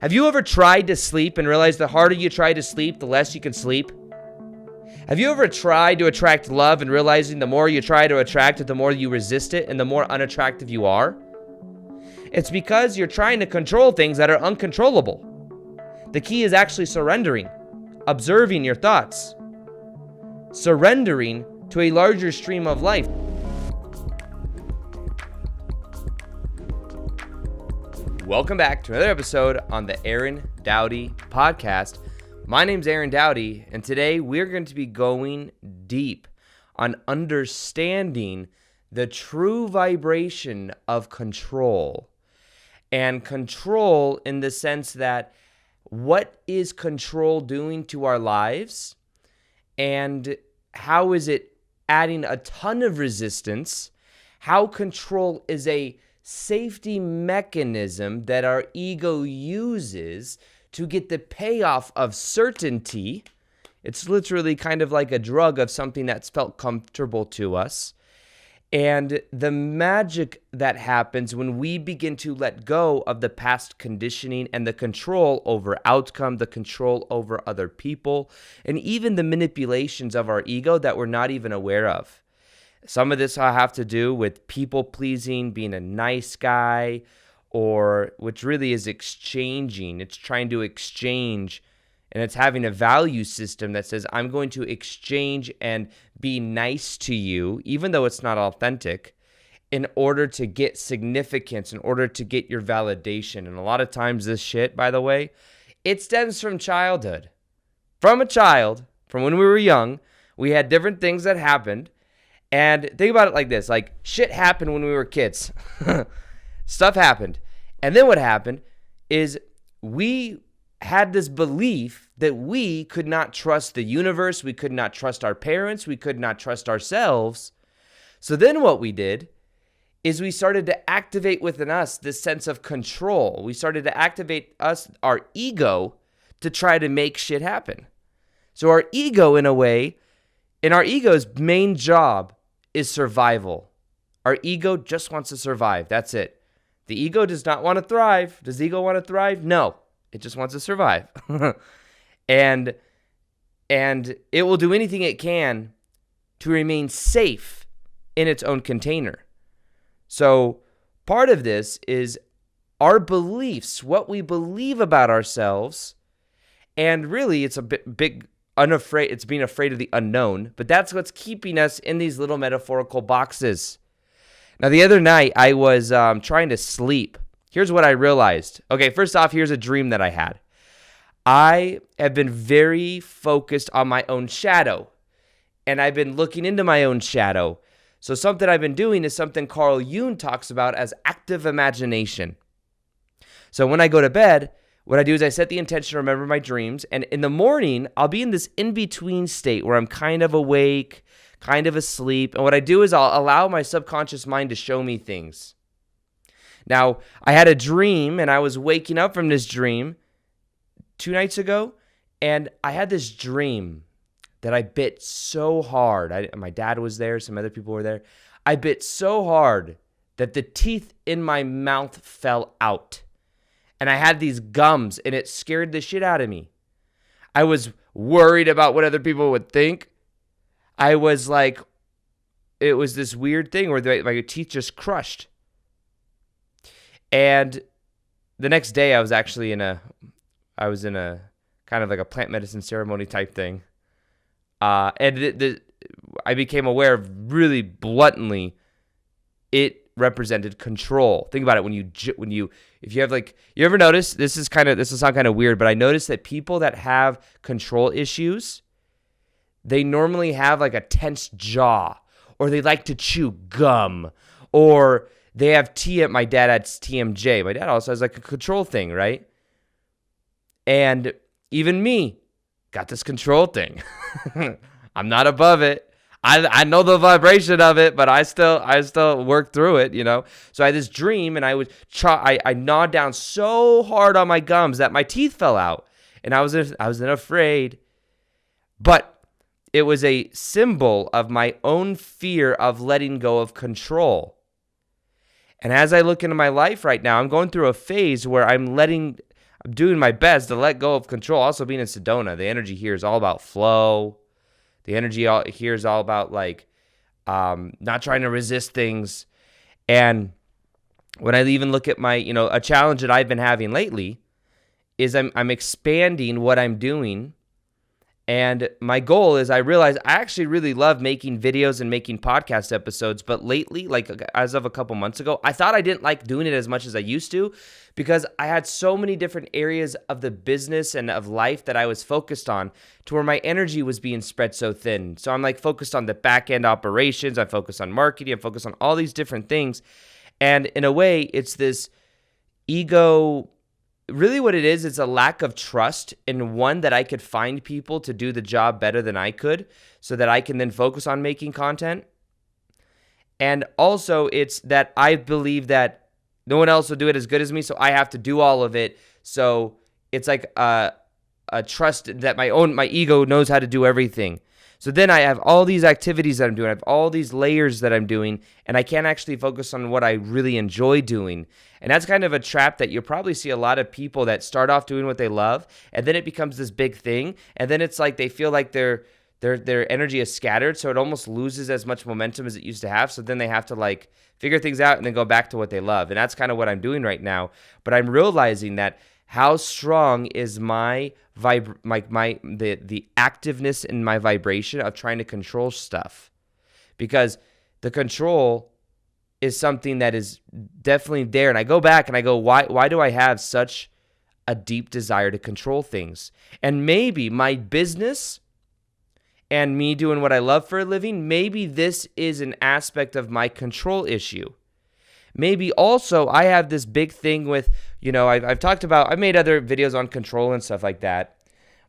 Have you ever tried to sleep and realized the harder you try to sleep, the less you can sleep? Have you ever tried to attract love and realizing the more you try to attract it, the more you resist it and the more unattractive you are? It's because you're trying to control things that are uncontrollable. The key is actually surrendering, observing your thoughts, surrendering to a larger stream of life. Welcome back to another episode on the Aaron Dowdy podcast. My name's Aaron Dowdy, and today we're going to be going deep on understanding the true vibration of control. And control in the sense that what is control doing to our lives, and how is it adding a ton of resistance? How control is a safety mechanism that our ego uses to get the payoff of certainty. It's literally kind of like a drug of something that's felt comfortable to us. And the magic that happens when we begin to let go of the past conditioning and the control over outcome, the control over other people, and even the manipulations of our ego that we're not even aware of. Some of this will have to do with people pleasing, being a nice guy, or which really is exchanging. It's trying to exchange, and it's having a value system that says, I'm going to exchange and be nice to you, even though it's not authentic, in order to get significance, in order to get your validation. And a lot of times this shit, by the way, it stems from childhood. From a child, from when we were young, we had different things that happened. And think about it like this, like shit happened when we were kids. Stuff happened. And then what happened is we had this belief that we could not trust the universe. We could not trust our parents. We could not trust ourselves. So then what we did is we started to activate within us this sense of control. We started to activate our ego, to try to make shit happen. So our ego, in a way, and our ego's main job is survival. Our ego just wants to survive. That's it. The ego does not want to thrive. Does the ego want to thrive? No. It just wants to survive. and it will do anything it can to remain safe in its own container. So part of this is our beliefs, what we believe about ourselves, and really it's a big unafraid. It's being afraid of the unknown, but that's what's keeping us in these little metaphorical boxes. Now, the other night I was trying to sleep. Here's what I realized. Okay, first off, here's a dream that I had. I have been very focused on my own shadow, and I've been looking into my own shadow. So something I've been doing is something Carl Jung talks about as active imagination. So when I go to bed, what I do is I set the intention to remember my dreams, and in the morning, I'll be in this in-between state where I'm kind of awake, kind of asleep, and what I do is I'll allow my subconscious mind to show me things. Now, I had a dream, and I was waking up from this dream 2 nights ago, and I had this dream that I bit so hard. My dad was there, some other people were there. I bit so hard that the teeth in my mouth fell out. And I had these gums, and it scared the shit out of me. I was worried about what other people would think. I was like, it was this weird thing where my teeth just crushed. And the next day, I was in a kind of like a plant medicine ceremony type thing. And I became aware of really bluntly, it represented control. Think about it if you have like, you ever notice, this will sound kind of weird, but I noticed that people that have control issues, they normally have like a tense jaw, or they like to chew gum, or they have my dad had TMJ. My dad also has like a control thing, right? And even me got this control thing. I'm not above it. I know the vibration of it, but I still work through it, you know. So I had this dream, and I gnawed down so hard on my gums that my teeth fell out, and I was afraid. But it was a symbol of my own fear of letting go of control. And as I look into my life right now, I'm going through a phase where I'm I'm doing my best to let go of control. Also being in Sedona, the energy here is all about flow. The energy here is all about like not trying to resist things. And when I even look at my, a challenge that I've been having lately is I'm expanding what I'm doing. And my goal is I realize I actually really love making videos and making podcast episodes. But lately, like as of a couple months ago, I thought I didn't like doing it as much as I used to because I had so many different areas of the business and of life that I was focused on to where my energy was being spread so thin. So I'm like focused on the back end operations. I focus on marketing. I focus on all these different things. And in a way, it's this ego. Really what it is, it's a lack of trust in one that I could find people to do the job better than I could so that I can then focus on making content. And also it's that I believe that no one else will do it as good as me, so I have to do all of it. So it's like a trust that my ego knows how to do everything. So then I have all these activities that I'm doing. I have all these layers that I'm doing, and I can't actually focus on what I really enjoy doing. And that's kind of a trap that you'll probably see a lot of people that start off doing what they love, and then it becomes this big thing, and then it's like they feel like their energy is scattered, so it almost loses as much momentum as it used to have. So then they have to like figure things out and then go back to what they love. And that's kind of what I'm doing right now. But I'm realizing that how strong is the activeness in my vibration of trying to control stuff, because the control is something that is definitely there. And I go back and I go, why do I have such a deep desire to control things? And maybe my business and me doing what I love for a living, maybe this is an aspect of my control issue. Maybe also I have this big thing with, I've talked about, I've made other videos on control and stuff like that.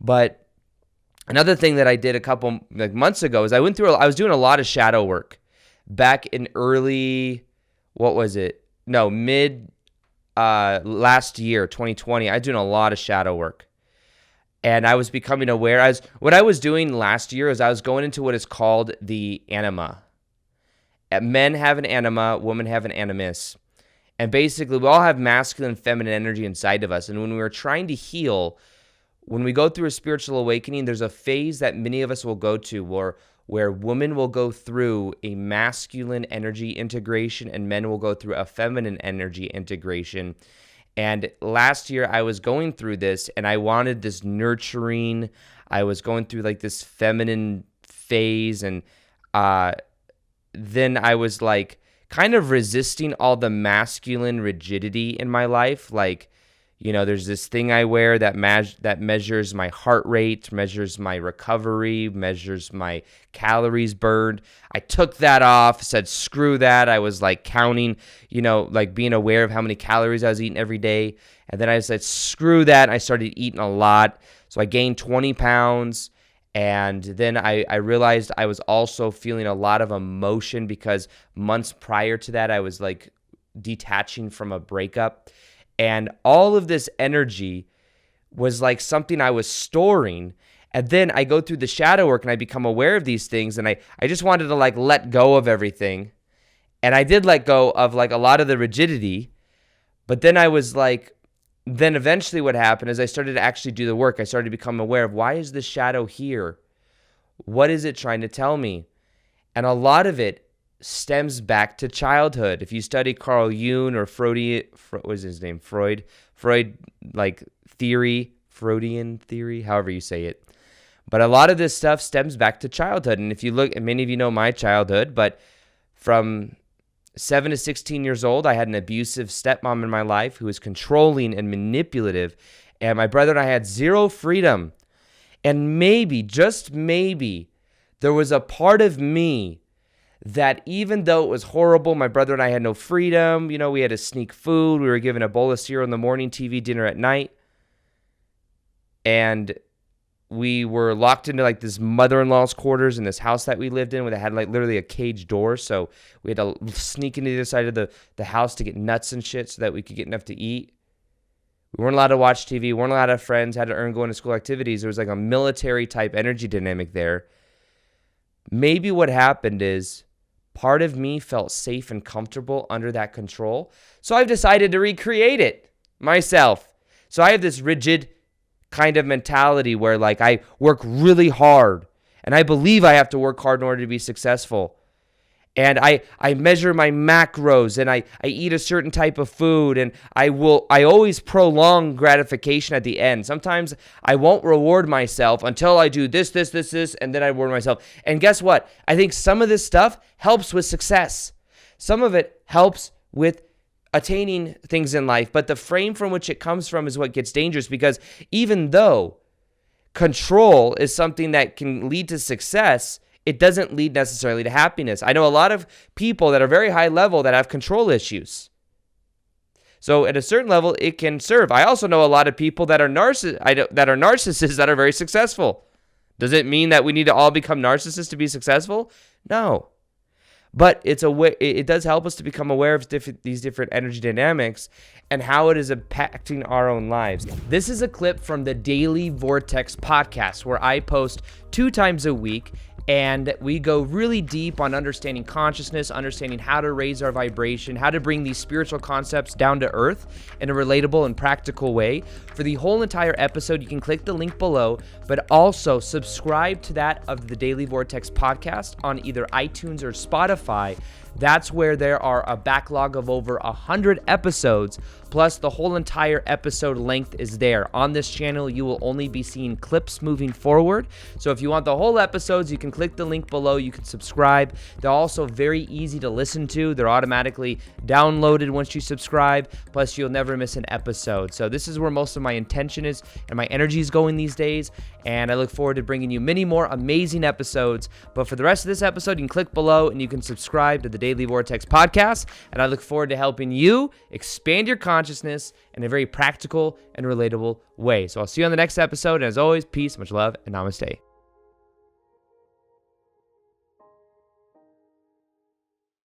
But another thing that I did a couple months ago is I was doing a lot of shadow work back in mid last year, 2020. I was doing a lot of shadow work. And I was becoming aware. What I was doing last year is I was going into what is called the anima. Men have an anima, women have an animus. And basically, we all have masculine and feminine energy inside of us. And when we're trying to heal, when we go through a spiritual awakening, there's a phase that many of us will go to where women will go through a masculine energy integration and men will go through a feminine energy integration. And last year, I was going through this, and I wanted this nurturing. I was going through like this feminine phase, and then I was like kind of resisting all the masculine rigidity in my life. Like, there's this thing I wear that measures my heart rate, measures my recovery, measures my calories burned. I took that off, said screw that. I was like counting, like being aware of how many calories I was eating every day. And then I said screw that. And I started eating a lot. So I gained 20 pounds. And then I realized I was also feeling a lot of emotion because months prior to that, I was like detaching from a breakup. And all of this energy was like something I was storing. And then I go through the shadow work and I become aware of these things. And I just wanted to like let go of everything. And I did let go of like a lot of the rigidity. But then I was like, then eventually what happened is I started to actually do the work. I started to become aware of why is the shadow here? What is it trying to tell me? And a lot of it stems back to childhood. If you study Carl Jung or Freud, like theory, Freudian theory, however you say it. But a lot of this stuff stems back to childhood. And if you look, and many of you know my childhood, but from 7 to 16 years old, I had an abusive stepmom in my life who was controlling and manipulative. And my brother and I had zero freedom. And maybe, just maybe, there was a part of me that even though it was horrible, my brother and I had no freedom. We had to sneak food. We were given a bowl of cereal in the morning, TV dinner at night. And we were locked into like this mother-in-law's quarters in this house that we lived in where they had like literally a cage door. So we had to sneak into the other side of the house to get nuts and shit so that we could get enough to eat. We weren't allowed to watch TV. We weren't allowed to have friends, had to earn going to school activities. There was like a military type energy dynamic there. Maybe what happened is part of me felt safe and comfortable under that control. So I've decided to recreate it myself. So I have this rigid kind of mentality where like I work really hard and I believe I have to work hard in order to be successful. And I measure my macros and I eat a certain type of food, and I always prolong gratification at the end. Sometimes I won't reward myself until I do this, and then I reward myself. And guess what? I think some of this stuff helps with success. Some of it helps with attaining things in life, but the frame from which it comes from is what gets dangerous, because even though control is something that can lead to success, it doesn't lead necessarily to happiness. I know a lot of people that are very high level that have control issues. So at a certain level, it can serve. I also know a lot of people that are narcissists that are very successful. Does it mean that we need to all become narcissists to be successful? No. But it does help us to become aware of these different energy dynamics and how it is impacting our own lives. This is a clip from the Daily Vortex podcast, where I post 2 times a week, and we go really deep on understanding consciousness, understanding how to raise our vibration, how to bring these spiritual concepts down to earth in a relatable and practical way. For the whole entire episode, you can click the link below, but also subscribe to that of the Daily Vortex podcast on either iTunes or Spotify. That's where there are a backlog of over 100 episodes, plus the whole entire episode length is there. On this channel, you will only be seeing clips moving forward. So if you want the whole episodes, you can click the link below. You can subscribe. They're also very easy to listen to. They're automatically downloaded once you subscribe. Plus, you'll never miss an episode. So this is where most of my intention is and my energy is going these days. And I look forward to bringing you many more amazing episodes. But for the rest of this episode, you can click below and you can subscribe to the Daily Vortex podcast. And I look forward to helping you expand your consciousness in a very practical and relatable way. So I'll see you on the next episode. And as always, peace, much love, and namaste.